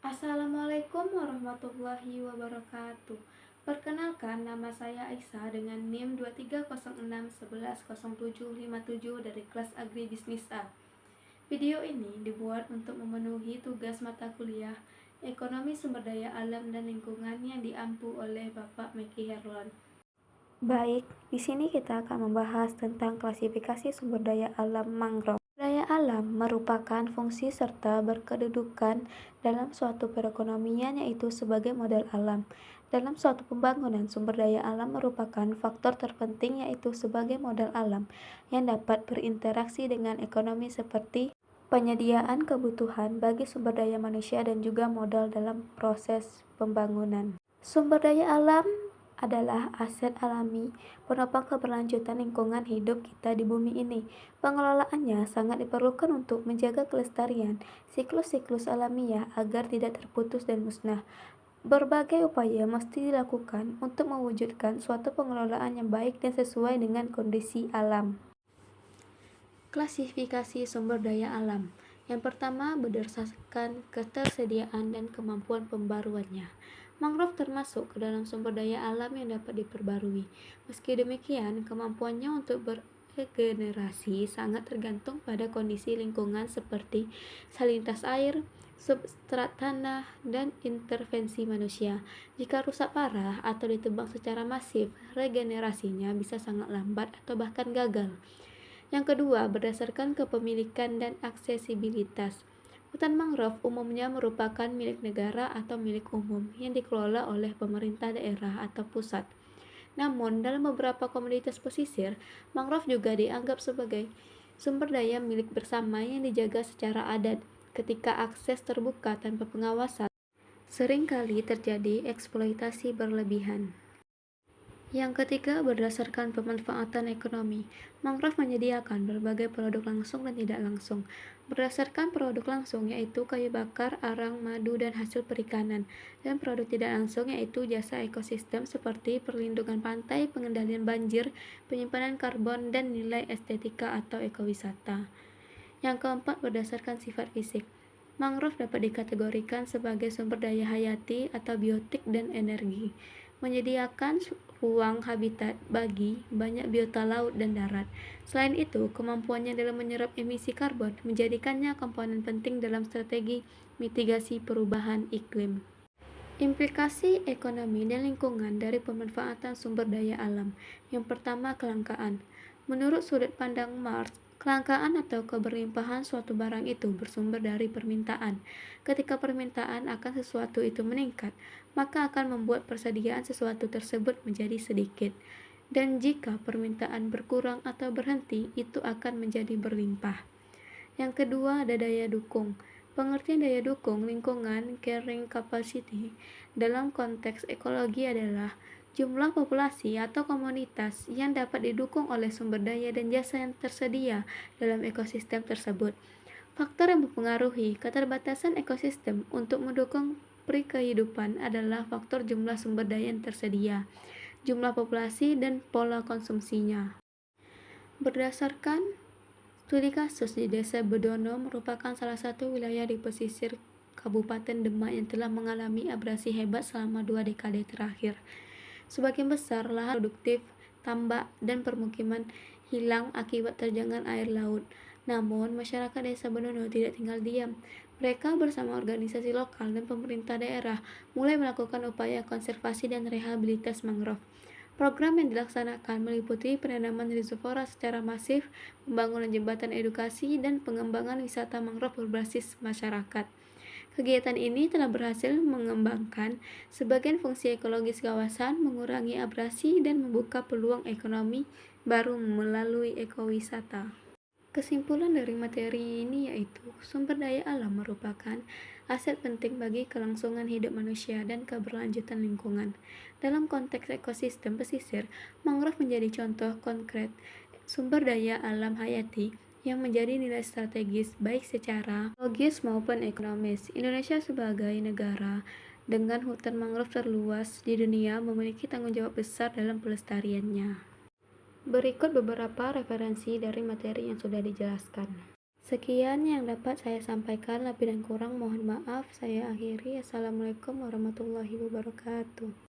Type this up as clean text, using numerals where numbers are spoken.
Assalamualaikum warahmatullahi wabarakatuh. Perkenalkan, nama saya Aisyah dengan NIM 2306110757 dari kelas Agribisnis A. Video ini dibuat untuk memenuhi tugas mata kuliah Ekonomi Sumber Daya Alam dan Lingkungan yang diampu oleh Bapak Meki Herlon. Baik, di sini kita akan membahas tentang klasifikasi sumber daya alam mangrove. Daya alam merupakan fungsi serta berkedudukan dalam suatu perekonomian, yaitu sebagai modal alam. Dalam suatu pembangunan, sumber daya alam merupakan faktor terpenting, yaitu sebagai modal alam yang dapat berinteraksi dengan ekonomi seperti penyediaan kebutuhan bagi sumber daya manusia dan juga modal dalam proses pembangunan. Sumber daya alam adalah aset alami penopang keberlanjutan lingkungan hidup kita di bumi ini. Pengelolaannya sangat diperlukan untuk menjaga kelestarian siklus-siklus alamiah agar tidak terputus dan musnah. Berbagai upaya mesti dilakukan untuk mewujudkan suatu pengelolaan yang baik dan sesuai dengan kondisi alam. Klasifikasi sumber daya alam. Yang pertama, berdasarkan ketersediaan dan kemampuan pembaruannya. Mangrove termasuk ke dalam sumber daya alam yang dapat diperbarui. Meski demikian, kemampuannya untuk beregenerasi sangat tergantung pada kondisi lingkungan seperti salinitas air, substrat tanah, dan intervensi manusia. Jika rusak parah atau ditebang secara masif, regenerasinya bisa sangat lambat atau bahkan gagal. Yang kedua, berdasarkan kepemilikan dan aksesibilitas. Hutan mangrove umumnya merupakan milik negara atau milik umum yang dikelola oleh pemerintah daerah atau pusat. Namun, dalam beberapa komunitas pesisir, mangrove juga dianggap sebagai sumber daya milik bersama yang dijaga secara adat. Ketika akses terbuka tanpa pengawasan, seringkali terjadi eksploitasi berlebihan. Yang ketiga, berdasarkan pemanfaatan ekonomi. Mangrove menyediakan berbagai produk langsung dan tidak langsung. Berdasarkan produk langsung yaitu kayu bakar, arang, madu, dan hasil perikanan. Dan produk tidak langsung yaitu jasa ekosistem seperti perlindungan pantai, pengendalian banjir, penyimpanan karbon, dan nilai estetika atau ekowisata. Yang keempat, berdasarkan sifat fisik. Mangrove dapat dikategorikan sebagai sumber daya hayati atau biotik dan energi, menyediakan ruang habitat bagi banyak biota laut dan darat. Selain itu, kemampuannya dalam menyerap emisi karbon menjadikannya komponen penting dalam strategi mitigasi perubahan iklim. Implikasi ekonomi dan lingkungan dari pemanfaatan sumber daya alam. Yang pertama, kelangkaan. Menurut sudut pandang Marx, kelangkaan atau keberlimpahan suatu barang itu bersumber dari permintaan. Ketika permintaan akan sesuatu itu meningkat, maka akan membuat persediaan sesuatu tersebut menjadi sedikit. Dan jika permintaan berkurang atau berhenti, itu akan menjadi berlimpah. Yang kedua, ada daya dukung. Pengertian daya dukung lingkungan carrying capacity dalam konteks ekologi adalah jumlah populasi atau komunitas yang dapat didukung oleh sumber daya dan jasa yang tersedia dalam ekosistem tersebut. Faktor yang mempengaruhi keterbatasan ekosistem untuk mendukung kehidupan adalah faktor jumlah sumber daya yang tersedia, jumlah populasi, dan pola konsumsinya. Berdasarkan studi kasus di Desa Bedono merupakan salah satu wilayah di pesisir Kabupaten Demak yang telah mengalami abrasi hebat selama 2 dekade terakhir. Sebagian besar lahan produktif, tambak, dan permukiman hilang akibat terjangan air laut. Namun, masyarakat Desa Bedono tidak tinggal diam. Mereka bersama organisasi lokal dan pemerintah daerah mulai melakukan upaya konservasi dan rehabilitas mangrove. Program yang dilaksanakan meliputi penanaman risopora secara masif, pembangunan jembatan edukasi, dan pengembangan wisata mangrove berbasis masyarakat. Kegiatan ini telah berhasil mengembangkan sebagian fungsi ekologis kawasan, mengurangi abrasi, dan membuka peluang ekonomi baru melalui ekowisata. Kesimpulan dari materi ini yaitu sumber daya alam merupakan aset penting bagi kelangsungan hidup manusia dan keberlanjutan lingkungan. Dalam konteks ekosistem pesisir, mangrove menjadi contoh konkret sumber daya alam hayati yang menjadi nilai strategis baik secara logis maupun ekonomis. Indonesia sebagai negara dengan hutan mangrove terluas di dunia memiliki tanggung jawab besar dalam pelestariannya. Berikut beberapa referensi dari materi yang sudah dijelaskan. Sekian yang dapat saya sampaikan, lebih dan kurang mohon maaf. Saya akhiri. Assalamualaikum warahmatullahi wabarakatuh.